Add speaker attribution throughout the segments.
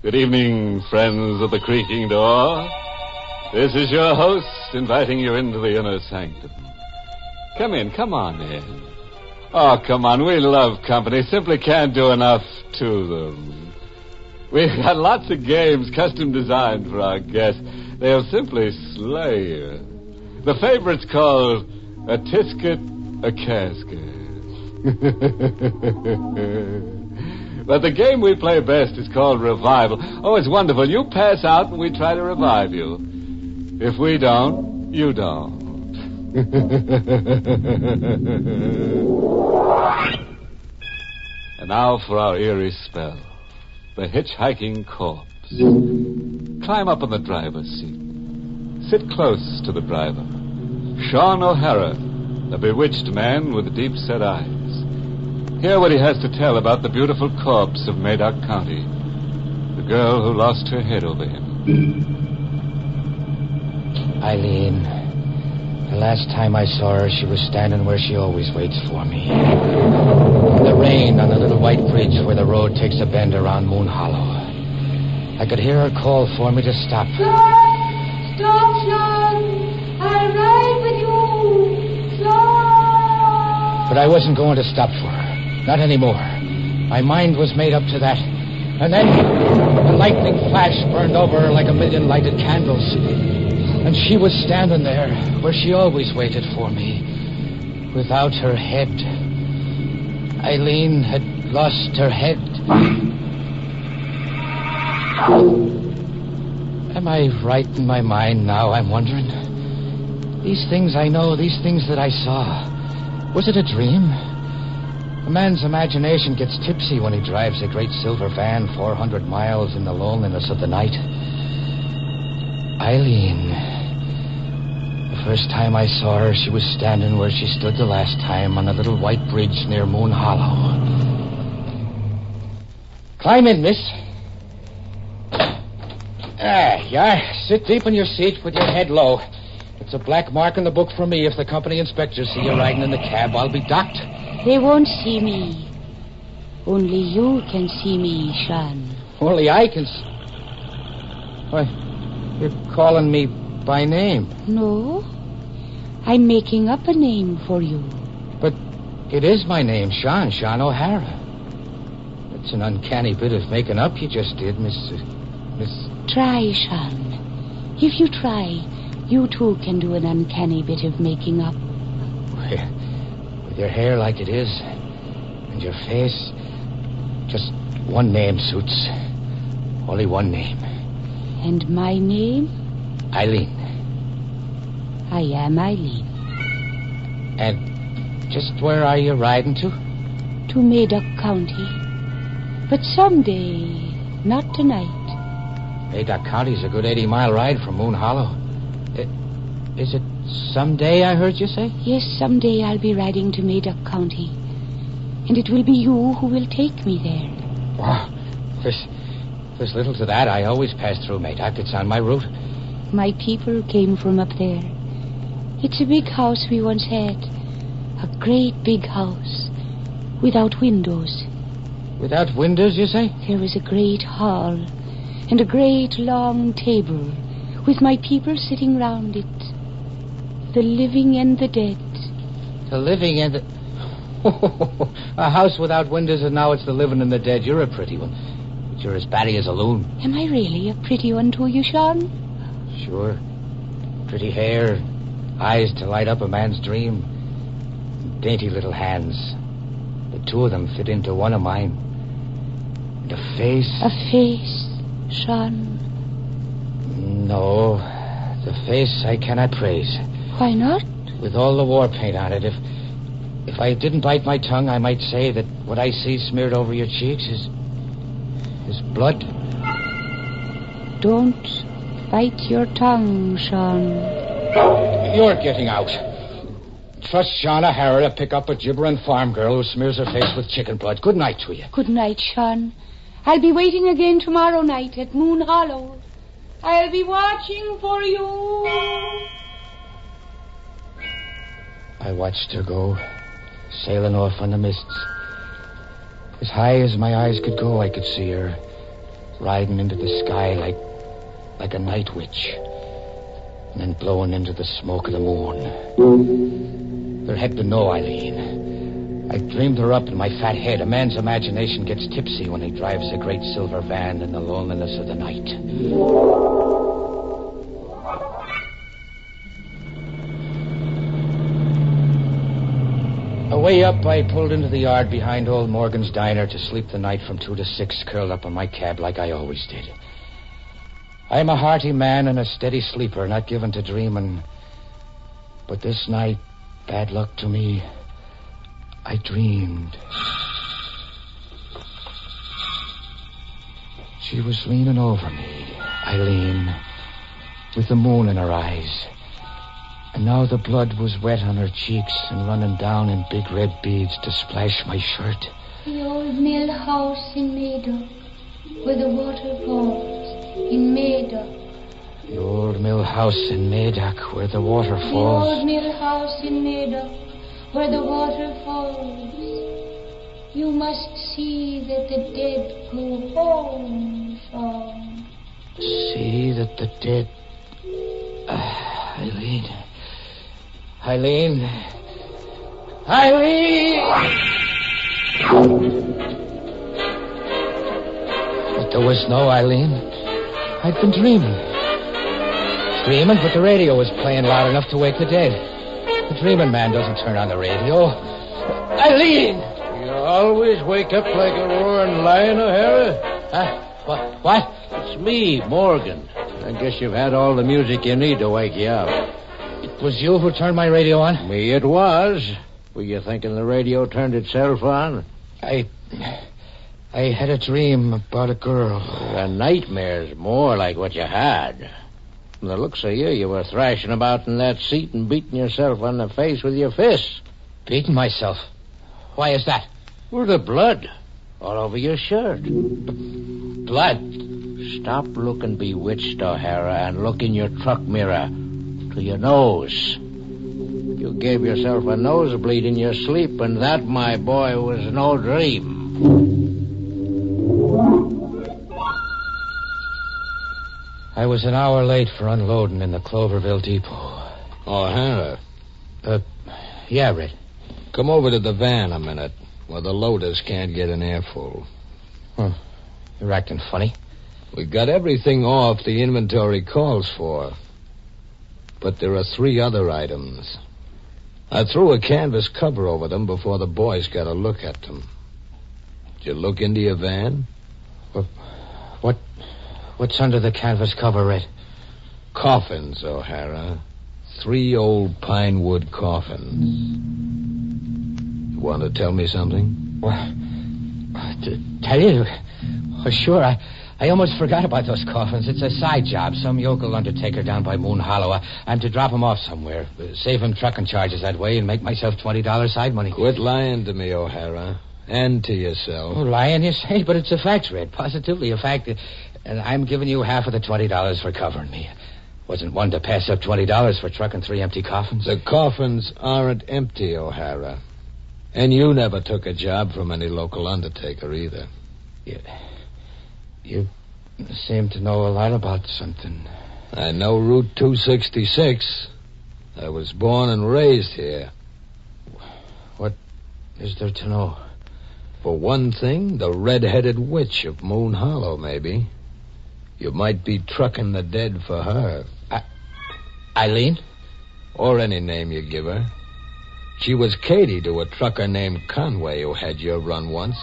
Speaker 1: Good evening, friends of the Creaking Door. This is your host inviting you into the inner sanctum. Come in, come on in. Oh, come on, we love company. Simply can't do enough to them. We've got lots of games custom designed for our guests. They'll simply slay you. The favorite's called A Tisket, A Casket. But the game we play best is called Revival. Oh, it's wonderful. You pass out and we try to revive you. If we don't, you don't. And now for our eerie spell. The hitchhiking corpse. Climb up on the driver's seat. Sit close to the driver. Sean O'Hara, a bewitched man with deep-set eyes. Hear what he has to tell about the beautiful corpse of Madoc County. The girl who lost her head over him.
Speaker 2: Eileen. The last time I saw her, she was standing where she always waits for me. In the rain on the little white bridge where the road takes a bend around Moon Hollow. I could hear her call for me to stop.
Speaker 3: Stop, Sean! I'll ride with you! Stop!
Speaker 2: But I wasn't going to stop for her. Not anymore. My mind was made up to that. And then the lightning flash burned over her like a million lighted candles. And she was standing there where she always waited for me, without her head. Eileen had lost her head. Am I right in my mind now, I'm wondering? These things I know, these things that I saw, was it a dream? A man's imagination gets tipsy when he drives a great silver van 400 miles in the loneliness of the night. Eileen. The first time I saw her, she was standing where she stood the last time on a little white bridge near Moon Hollow. Climb in, miss. Yeah. Sit deep in your seat with your head low. It's a black mark in the book for me. If the company inspectors see you riding in the cab, I'll be docked.
Speaker 3: They won't see me. Only you can see me, Sean.
Speaker 2: Only I can see... Why, you're calling me by name.
Speaker 3: No. I'm making up a name for you.
Speaker 2: But it is my name, Sean O'Hara. It's an uncanny bit of making up you just did, Miss...
Speaker 3: Try, Sean. If you try, you too can do an uncanny bit of making up.
Speaker 2: With your hair like it is, and your face, just one name suits. Only one name.
Speaker 3: And my name?
Speaker 2: Eileen.
Speaker 3: I am Eileen.
Speaker 2: And just where are you riding to?
Speaker 3: To Madoc County. But someday, not tonight.
Speaker 2: Madoc County's a good 80-mile ride from Moon Hollow. Is it someday, I heard you say?
Speaker 3: Yes, someday I'll be riding to Madoc County. And it will be you who will take me there.
Speaker 2: Wow. There's little to that. I always pass through Madoc. It's on my route.
Speaker 3: My people came from up there. It's a big house we once had. A great big house. Without windows.
Speaker 2: Without windows, you say?
Speaker 3: There was a great hall. And a great long table. With my people sitting round it. The living and the dead.
Speaker 2: The living and the... A house without windows, and now it's the living and the dead. You're a pretty one. But you're as batty as a loon.
Speaker 3: Am I really a pretty one to you, Sean?
Speaker 2: Sure. Pretty hair. Eyes to light up a man's dream. Dainty little hands. The two of them fit into one of mine. And a face...
Speaker 3: A face, Sean?
Speaker 2: No. The face I cannot praise.
Speaker 3: Why not?
Speaker 2: With all the war paint on it, if I didn't bite my tongue, I might say that what I see smeared over your cheeks is blood.
Speaker 3: Don't bite your tongue, Sean.
Speaker 2: You're getting out. Trust Sean O'Hara to pick up a gibbering farm girl who smears her face with chicken blood. Good night to you.
Speaker 3: Good night, Sean. I'll be waiting again tomorrow night at Moon Hollow. I'll be watching for you.
Speaker 2: I watched her go, sailing off on the mists. As high as my eyes could go, I could see her. riding into the sky like a night witch, and then blowing into the smoke of the moon. There had been no Eileen. I dreamed her up in my fat head. A man's imagination gets tipsy when he drives a great silver van in the loneliness of the night. Away up, I pulled into the yard behind old Morgan's diner to sleep the night from 2 to 6, curled up in my cab like I always did. I'm a hearty man and a steady sleeper, not given to dreaming. But this night, bad luck to me, I dreamed. She was leaning over me, Eileen, with the moon in her eyes. And now the blood was wet on her cheeks and running down in big red beads to splash my shirt.
Speaker 3: The old mill house in Meadow, where the water falls, in Meadow.
Speaker 2: The old mill house in Medoc, where the water falls.
Speaker 3: The old mill house in Meadow, where the water falls. You must see that the dead go home, Sean.
Speaker 2: See that the dead... Eileen... Eileen... But there was no Eileen. I'd been dreaming. Dreaming, but the radio was playing loud enough to wake the dead. The dreaming man doesn't turn on the radio. Eileen!
Speaker 4: You always wake up like a roaring lion, O'Hara?
Speaker 2: Huh? What?
Speaker 4: It's me, Morgan. I guess you've had all the music you need to wake you up.
Speaker 2: It was you who turned my radio on?
Speaker 4: Me it was. Were you thinking the radio turned itself on?
Speaker 2: I had a dream about a girl.
Speaker 4: A nightmare's more like what you had. From the looks of you, you were thrashing about in that seat and beating yourself on the face with your fists.
Speaker 2: Beating myself? Why is that?
Speaker 4: Well, the blood all over your shirt.
Speaker 2: Blood?
Speaker 4: Stop looking bewitched, O'Hara, and look in your truck mirror to your nose. You gave yourself a nosebleed in your sleep, and that, my boy, was no dream.
Speaker 2: I was an hour late for unloading in the Cloverville depot.
Speaker 5: O'Hara.
Speaker 2: Yeah, Red.
Speaker 5: Come over to the van a minute, where the loaders can't get an airful.
Speaker 2: Huh. You're acting funny.
Speaker 5: We got everything off the inventory calls for. But there are 3 other items. I threw a canvas cover over them before the boys got a look at them. Did you look into your van?
Speaker 2: What's under the canvas cover, Red?
Speaker 5: Coffins, O'Hara. 3 old pine wood coffins. You want to tell me something?
Speaker 2: Well, to tell you? Oh, sure, I almost forgot about those coffins. It's a side job. Some yokel undertaker down by Moon Hollow. I'm to drop him off somewhere. Save him trucking charges that way and make myself $20 side money.
Speaker 5: Quit lying to me, O'Hara. And to yourself.
Speaker 2: Oh, lying, you say? But it's a fact, Red. Positively a fact. And I'm giving you half of the $20 for covering me. Wasn't one to pass up $20 for trucking 3 empty coffins.
Speaker 5: The coffins aren't empty, O'Hara. And you never took a job from any local undertaker either.
Speaker 2: You seem to know a lot about something.
Speaker 5: I know Route 266. I was born and raised here.
Speaker 2: What is there to know?
Speaker 5: For one thing, the red-headed witch of Moon Hollow, maybe. You might be trucking the dead for her.
Speaker 2: Eileen?
Speaker 5: Or any name you give her. She was Katie to a trucker named Conway who had your run once.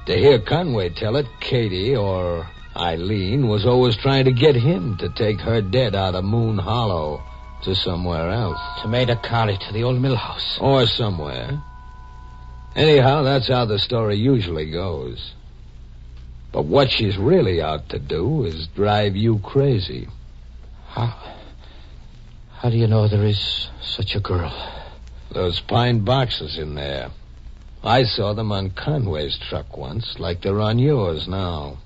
Speaker 5: To hear Conway tell it, Katie, or Eileen, was always trying to get him to take her dead out of Moon Hollow to somewhere else.
Speaker 2: To Medoc County, to the old mill house.
Speaker 5: Or somewhere. Anyhow, that's how the story usually goes. But what she's really out to do is drive you crazy.
Speaker 2: How do you know there is such a girl?
Speaker 5: Those pine boxes in there. I saw them on Conway's truck once, like they're on yours now.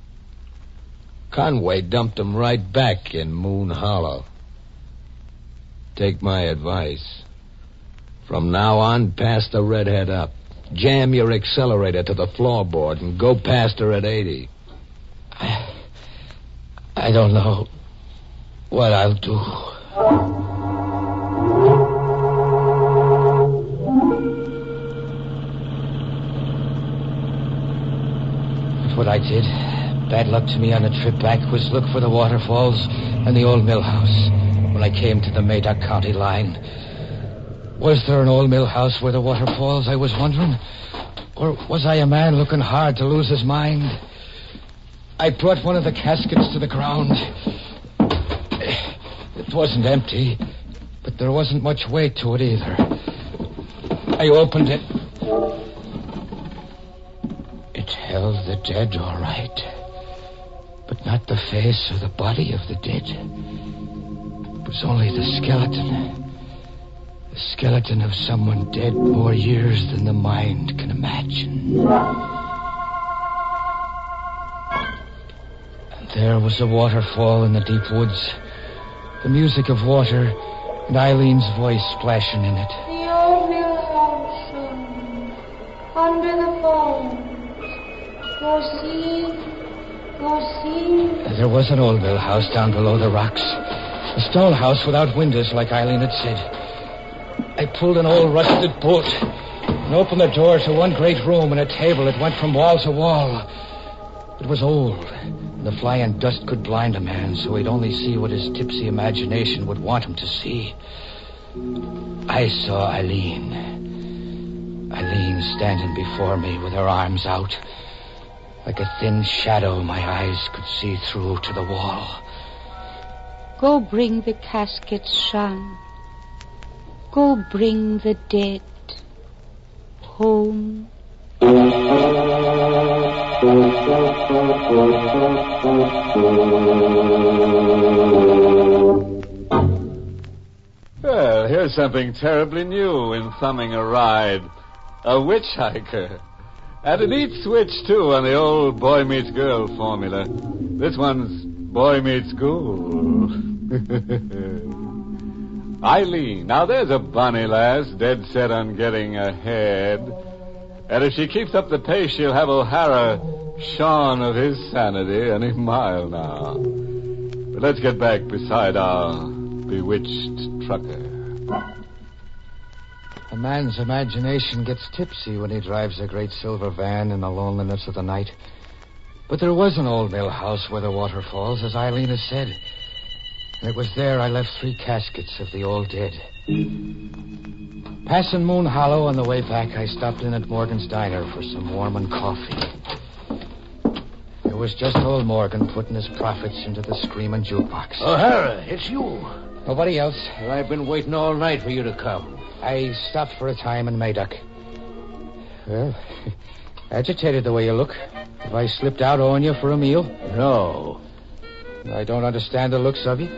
Speaker 5: Conway dumped them right back in Moon Hollow. Take my advice. From now on, pass the redhead up. Jam your accelerator to the floorboard and go past her at 80.
Speaker 2: I don't know what I'll do. But what I did, bad luck to me on the trip back, was look for the waterfalls and the old mill house when I came to the Madoc County line. Was there an old mill house where the waterfalls, I was wondering? Or was I a man looking hard to lose his mind? I brought one of the caskets to the ground. It wasn't empty, but there wasn't much weight to it either. I opened it. It held the dead, all right. But not the face or the body of the dead. It was only the skeleton. The skeleton of someone dead more years than the mind can imagine. And there was a waterfall in the deep woods. The music of water and Eileen's voice splashing in it.
Speaker 3: The old mill house, under the falls. Go see.
Speaker 2: There was an old mill house down below the rocks. A stone house without windows, like Eileen had said. I pulled an old rusted bolt and opened the door to one great room and a table that went from wall to wall. It was old, and the flying dust could blind a man, so he'd only see what his tipsy imagination would want him to see. I saw Eileen. Eileen standing before me with her arms out. Like a thin shadow my eyes could see through to the wall.
Speaker 3: Go bring the caskets, Sean. Go bring the dead home.
Speaker 1: Well, here's something terribly new in thumbing a ride. A witch hiker. And a neat switch, too, on the old boy meets girl formula. This one's boy meets ghoul. Eileen, now there's a bonny lass dead set on getting ahead. And if she keeps up the pace, she'll have O'Hara shorn of his sanity any mile now. But let's get back beside our bewitched trucker.
Speaker 2: A man's imagination gets tipsy when he drives a great silver van in the loneliness of the night. But there was an old mill house where the water falls, as Eileen has said. And it was there I left 3 caskets of the old dead. Passing Moon Hollow on the way back, I stopped in at Morgan's Diner for some warming coffee. It was just old Morgan putting his profits into the screaming jukebox.
Speaker 4: O'Hara, it's you.
Speaker 2: Nobody else.
Speaker 4: Well, I've been waiting all night for you to come.
Speaker 2: I stopped for a time in Madoc. Well, agitated the way you look. Have I slipped out owing you for a meal?
Speaker 4: No.
Speaker 2: I don't understand the looks of you.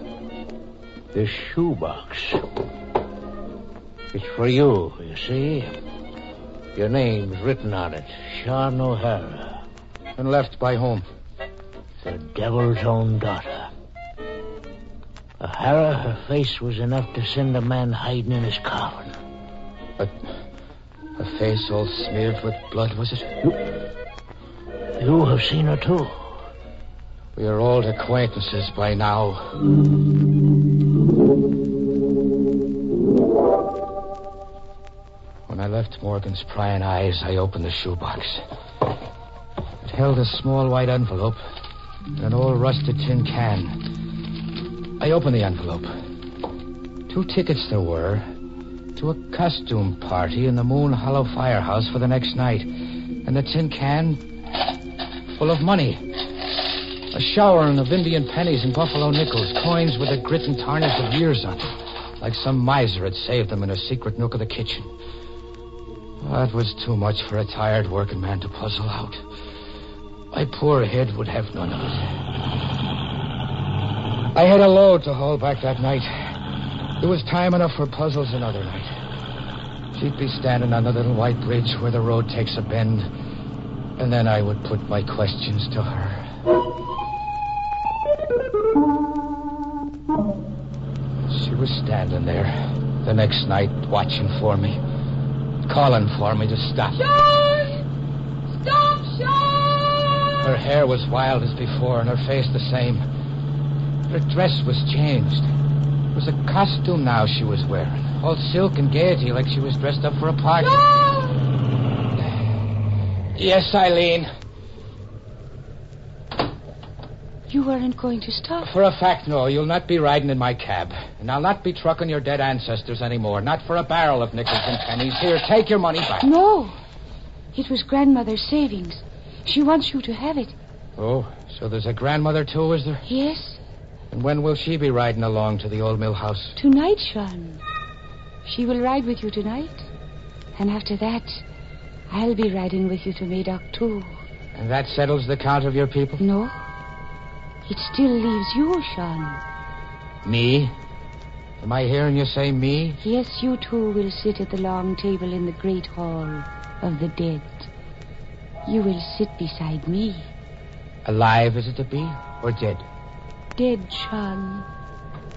Speaker 4: This shoebox. It's for you, you see. Your name's written on it. Sean O'Hara.
Speaker 2: And left by whom?
Speaker 4: The devil's own daughter. O'Hara, her face was enough to send a man hiding in his coffin.
Speaker 2: A face all smeared with blood, was it?
Speaker 4: You have seen her, too.
Speaker 2: We are old acquaintances by now. When I left Morgan's prying eyes, I opened the shoebox. It held a small white envelope and an old rusted tin can. I opened the envelope. 2 tickets there were to a costume party in the Moon Hollow firehouse for the next night. And the tin can full of money. A showering of Indian pennies and buffalo nickels, coins with the grit and tarnish of years on them, like some miser had saved them in a secret nook of the kitchen. That was too much for a tired working man to puzzle out. My poor head would have none of it. I had a load to haul back that night. There was time enough for puzzles another night. She'd be standing on the little white bridge where the road takes a bend, and then I would put my questions to her. She was standing there the next night, watching for me, calling for me to stop.
Speaker 3: Sean! Stop, Sean!
Speaker 2: Her hair was wild as before, and her face the same. Her dress was changed. It was a costume now she was wearing. All silk and gaiety, like she was dressed up for a party.
Speaker 3: No!
Speaker 2: Yes, Eileen.
Speaker 3: You weren't going to stop.
Speaker 2: For a fact, no. You'll not be riding in my cab. And I'll not be trucking your dead ancestors anymore. Not for a barrel of nickels and pennies. Here, take your money back.
Speaker 3: No. It was Grandmother's savings. She wants you to have it.
Speaker 2: Oh, so there's a grandmother, too, is there?
Speaker 3: Yes.
Speaker 2: And when will she be riding along to the old mill house?
Speaker 3: Tonight, Sean. She will ride with you tonight. And after that, I'll be riding with you to Madoc, too.
Speaker 2: And that settles the count of your people?
Speaker 3: No. It still leaves you, Sean.
Speaker 2: Me? Am I hearing you say me?
Speaker 3: Yes, you too will sit at the long table in the great hall of the dead. You will sit beside me.
Speaker 2: Alive, is it to be? Or dead?
Speaker 3: Dead, Sean.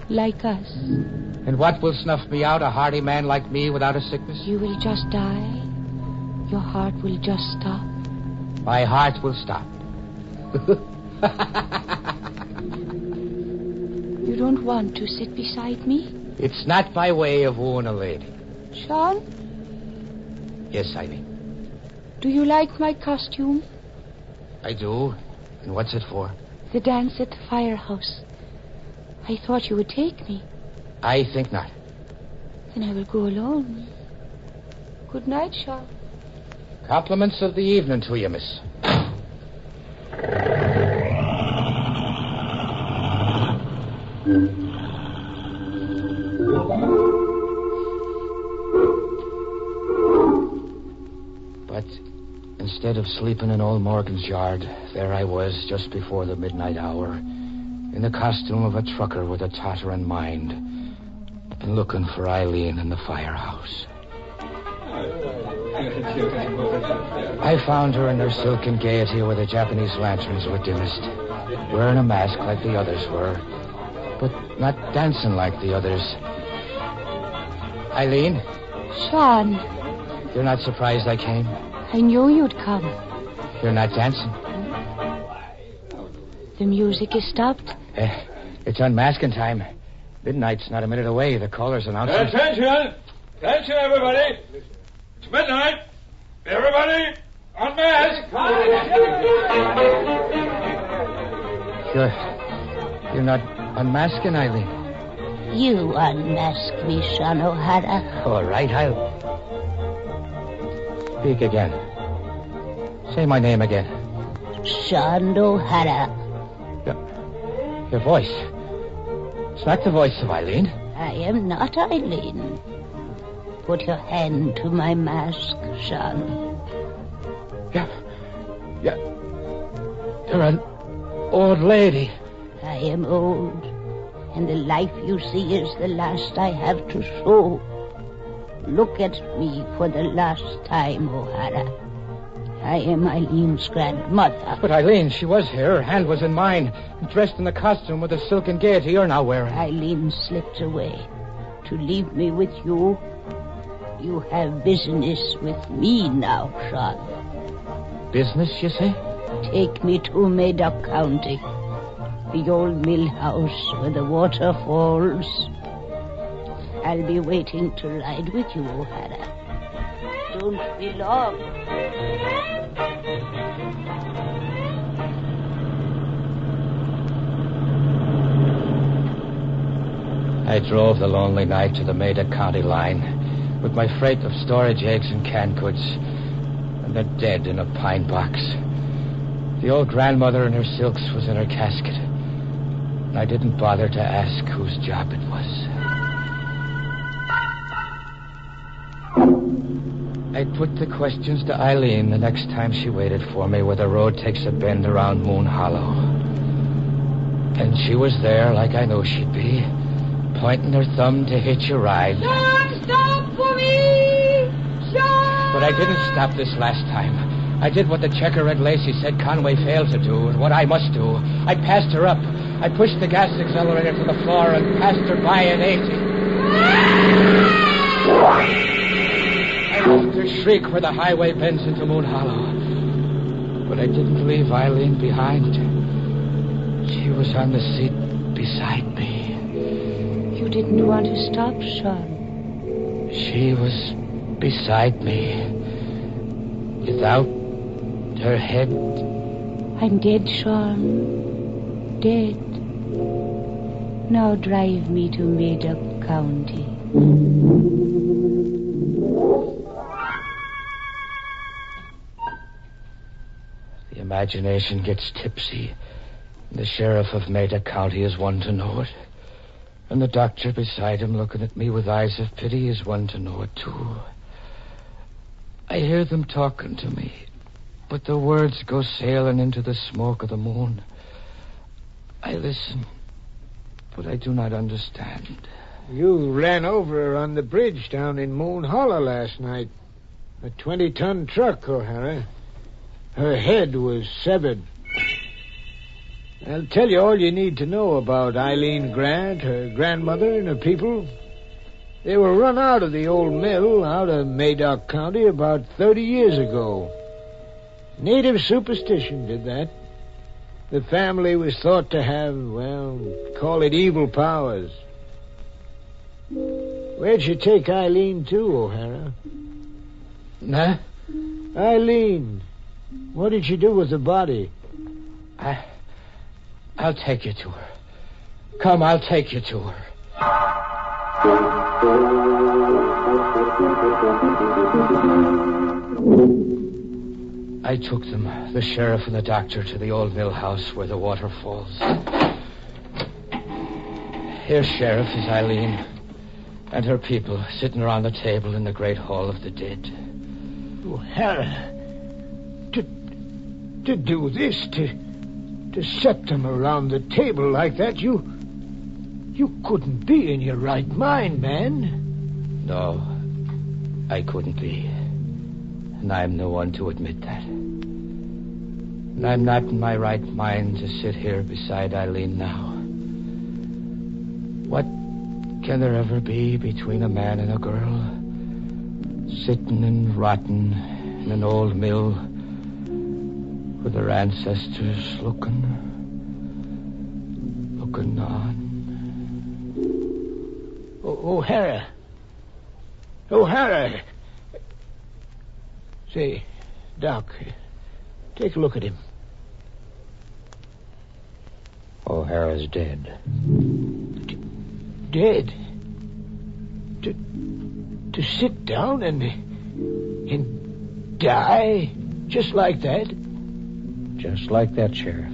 Speaker 3: Like us.
Speaker 2: And what will snuff me out, a hardy man like me without a sickness?
Speaker 3: You will just die. Your heart will just stop.
Speaker 2: My heart will stop.
Speaker 3: You don't want to sit beside me?
Speaker 2: It's not by way of wooing a lady.
Speaker 3: Sean?
Speaker 2: Yes, Eileen.
Speaker 3: Do you like my costume?
Speaker 2: I do. And what's it for?
Speaker 3: The dance at the firehouse. I thought you would take me.
Speaker 2: I think not.
Speaker 3: Then I will go alone. Good night, Sean.
Speaker 2: Compliments of the evening to you, miss. But instead of sleeping in old Morgan's yard, there I was just before the midnight hour, in the costume of a trucker with a tottering mind, and looking for Eileen in the firehouse. I found her in her silk and gaiety where the Japanese lanterns were dimmest, wearing a mask like the others were, but not dancing like the others. Eileen?
Speaker 3: Sean,
Speaker 2: You're not surprised I came?
Speaker 3: I knew you'd come.
Speaker 2: You're not dancing?
Speaker 3: The music is stopped.
Speaker 2: It's unmasking time. Midnight's not a minute away. The caller's announcing...
Speaker 1: Attention! Attention, everybody! It's midnight! Everybody, unmask!
Speaker 2: You're not unmasking, Eileen?
Speaker 6: You unmask me, Sean O'Hara.
Speaker 2: All right, I'll... Speak again. Say my name again.
Speaker 6: Sean O'Hara.
Speaker 2: Your voice. It's not the voice of Eileen.
Speaker 6: I am not Eileen. Put your hand to my mask, Sean.
Speaker 2: Yeah. You're an old lady.
Speaker 6: I am old, and the life you see is the last I have to show. Look at me for the last time, O'Hara. I am Eileen's grandmother.
Speaker 2: But Eileen, she was here. Her hand was in mine, dressed in the costume with the silk and gaiety you're now wearing.
Speaker 6: Eileen slipped away to leave me with you. You have business with me now, Sean.
Speaker 2: Business, you say?
Speaker 6: Take me to Madoc County, the old mill house where the water falls. I'll be waiting to ride with you, O'Hara. Don't be long.
Speaker 2: I drove the lonely night to the Madoc County line with my freight of storage eggs and canned goods, and the dead in a pine box. The old grandmother in her silks was in her casket, and I didn't bother to ask whose job it was. I put the questions to Eileen the next time she waited for me where the road takes a bend around Moon Hollow. And she was there like I knew she'd be, pointing her thumb to hitch a ride.
Speaker 3: Sean, stop for me! Sean!
Speaker 2: But I didn't stop this last time. I did what the checker Red Lacey said Conway failed to do, and what I must do. I passed her up. I pushed the gas accelerator to the floor and passed her by at 80. I listened her shriek where the highway bends into Moon Hollow. But I didn't leave Eileen behind. She was on the seat beside me.
Speaker 6: You didn't want to stop, Sean.
Speaker 2: She was beside me. Without her head.
Speaker 6: I'm dead, Sean. Dead. Now drive me to Made-Up County.
Speaker 2: The imagination gets tipsy. The sheriff of Made-Up County is one to know it. And the doctor beside him looking at me with eyes of pity is one to know it, too. I hear them talking to me, but the words go sailing into the smoke of the moon. I listen, but I do not understand.
Speaker 7: You ran over her on the bridge down in Moon Hollow last night. A 20-ton truck, O'Hara. Her head was severed. I'll tell you all you need to know about Eileen Grant, her grandmother, and her people. They were run out of the old mill out of Madoc County about 30 years ago. Native superstition did that. The family was thought to have, well, call it evil powers. Where'd you take Eileen to, O'Hara?
Speaker 2: Nah?
Speaker 7: Eileen. What did you do with the body?
Speaker 2: I'll take you to her. Come, I'll take you to her. I took them, the sheriff and the doctor, to the old mill house where the water falls. Here, Sheriff, is Eileen and her people sitting around the table in the great hall of the dead.
Speaker 7: O'Hara, to do this, to set them around the table like that, you couldn't be in your right mind, man.
Speaker 2: No, I couldn't be. And I'm the one to admit that. And I'm not in my right mind to sit here beside Eileen now. What can there ever be between a man and a girl? Sitting and rotting in an old mill with their ancestors looking on.
Speaker 7: O'Hara. Say, Doc, take a look at him.
Speaker 4: O'Hara's dead.
Speaker 7: Dead? To sit down and die just like that?
Speaker 4: Just like that, Sheriff.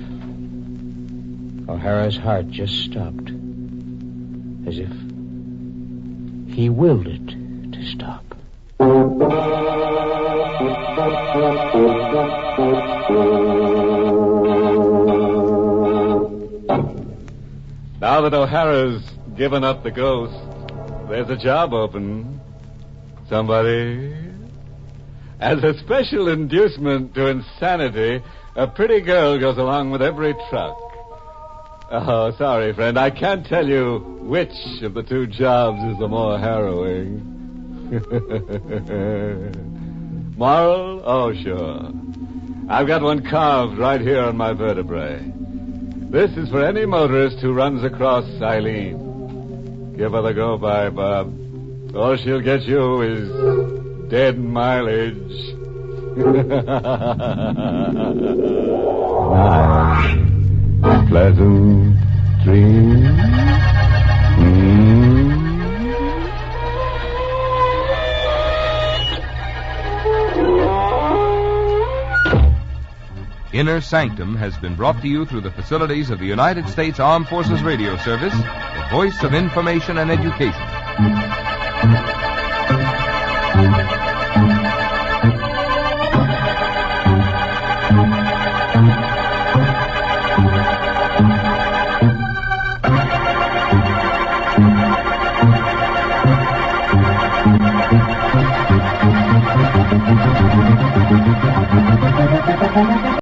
Speaker 4: O'Hara's heart just stopped. As if he willed it to stop.
Speaker 1: Now that O'Hara's given up the ghost, there's a job open. Somebody? As a special inducement to insanity, a pretty girl goes along with every truck. Oh, sorry, friend. I can't tell you which of the two jobs is the more harrowing. Moral? Oh, sure. I've got one carved right here on my vertebrae. This is for any motorist who runs across Eileen. Give her the go-by, Bob. All she'll get you is dead mileage. Pleasant dreams.
Speaker 8: Inner Sanctum has been brought to you through the facilities of the United States Armed Forces Radio Service, the voice of information and education.